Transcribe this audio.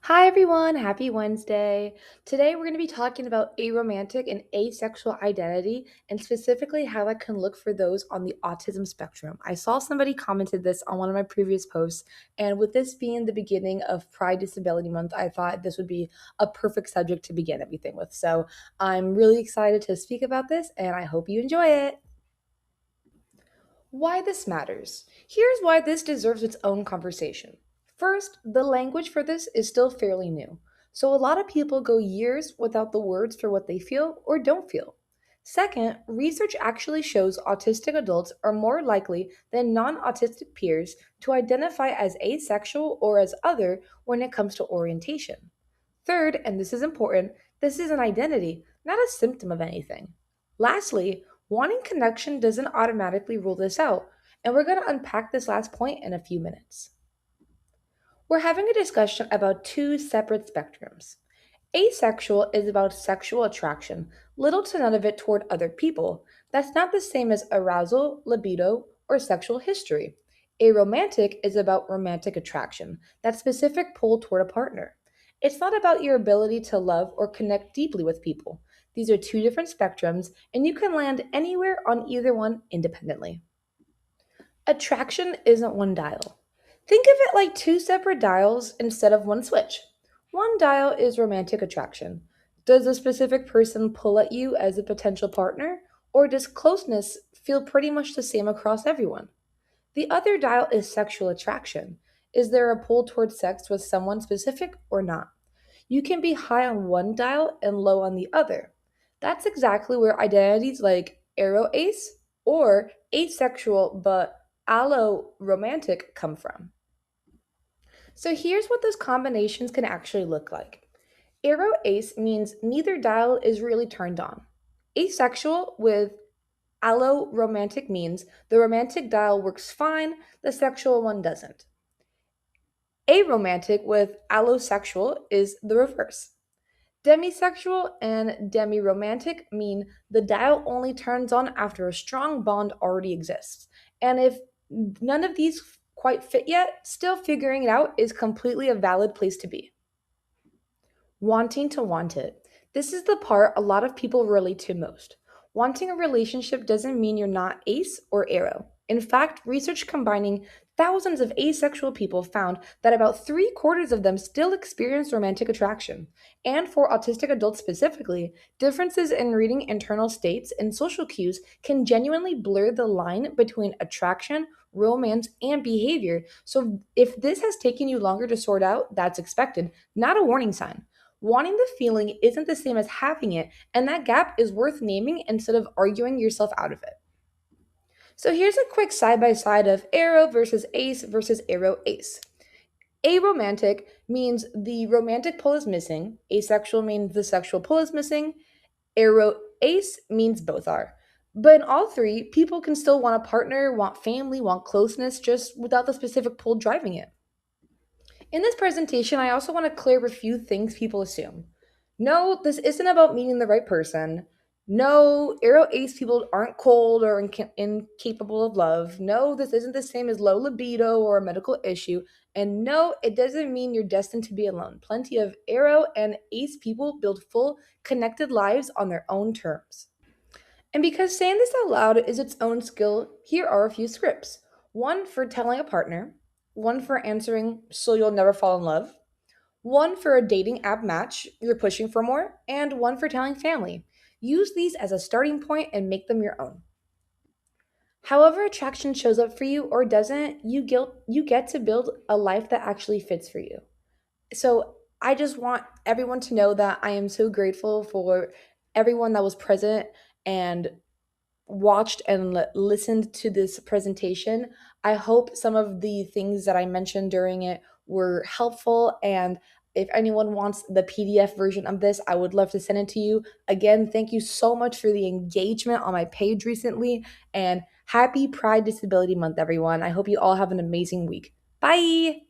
Hi everyone, happy Wednesday. Today we're going to be talking about aromantic and asexual identity and specifically how that can look for those on the autism spectrum. I saw somebody commented this on one of my previous posts, and with this being the beginning of Pride Disability Month, I thought this would be a perfect subject to begin everything with. So I'm really excited to speak about this and I hope you enjoy it. Why this matters. Here's why this deserves its own conversation. First, the language for this is still fairly new, so a lot of people go years without the words for what they feel or don't feel. Second, research actually shows autistic adults are more likely than non autistic peers to identify as asexual or as other when it comes to orientation. Third, and this is important, this is an identity, not a symptom of anything. Lastly, wanting connection doesn't automatically rule this out, and we're going to unpack this last point in a few minutes. We're having a discussion about two separate spectrums. Asexual is about sexual attraction, little to none of it toward other people. That's not the same as arousal, libido, or sexual history. Aromantic is about romantic attraction, that specific pull toward a partner. It's not about your ability to love or connect deeply with people. These are two different spectrums, and you can land anywhere on either one independently. Attraction isn't one dial. Think of it like two separate dials instead of one switch. One dial is romantic attraction. Does a specific person pull at you as a potential partner, or does closeness feel pretty much the same across everyone? The other dial is sexual attraction. Is there a pull towards sex with someone specific or not? You can be high on one dial and low on the other. That's exactly where identities like aroace or asexual but allo-romantic come from. So here's what those combinations can actually look like. Aroace means neither dial is really turned on. Asexual with allo-romantic means the romantic dial works fine, the sexual one doesn't. Aromantic with allosexual is the reverse. Demisexual and demiromantic mean the dial only turns on after a strong bond already exists. And if none of these quite fit yet, still figuring it out is completely a valid place to be. Wanting to want it. This is the part a lot of people relate to most. Wanting a relationship doesn't mean you're not ace or arrow. In fact, research combining thousands of asexual people found that about three-quarters of them still experience romantic attraction. And for autistic adults specifically, differences in reading internal states and social cues can genuinely blur the line between attraction, romance, and behavior. So if this has taken you longer to sort out, that's expected, not a warning sign. Wanting the feeling isn't the same as having it, and that gap is worth naming instead of arguing yourself out of it. So here's a quick side by side of arrow versus arrow ace. Aromantic means the romantic pull is missing, asexual means the sexual pull is missing, arrow ace means both are. But in all three, people can still want a partner, want family, want closeness, just without the specific pull driving it. In this presentation, I also want to clear a few things people assume. No, this isn't about meeting the right person. No, arrow ace people aren't cold or incapable of love. No, this isn't the same as low libido or a medical issue. And no, it doesn't mean you're destined to be alone. Plenty of arrow and ace people build full, connected lives on their own terms. And because saying this out loud is its own skill, here are a few scripts. One for telling a partner, one for answering so you'll never fall in love, one for a dating app match you're pushing for more, and one for telling family. Use these as a starting point and make them your own. However attraction shows up for you or doesn't, you get to build a life that actually fits for you. So I just want everyone to know that I am so grateful for everyone that was present and watched and listened to this presentation. I hope some of the things that I mentioned during it were helpful. And if anyone wants the PDF version of this, I would love to send it to you. Again, thank you so much for the engagement on my page recently. And happy Pride Disability Month, everyone. I hope you all have an amazing week. Bye.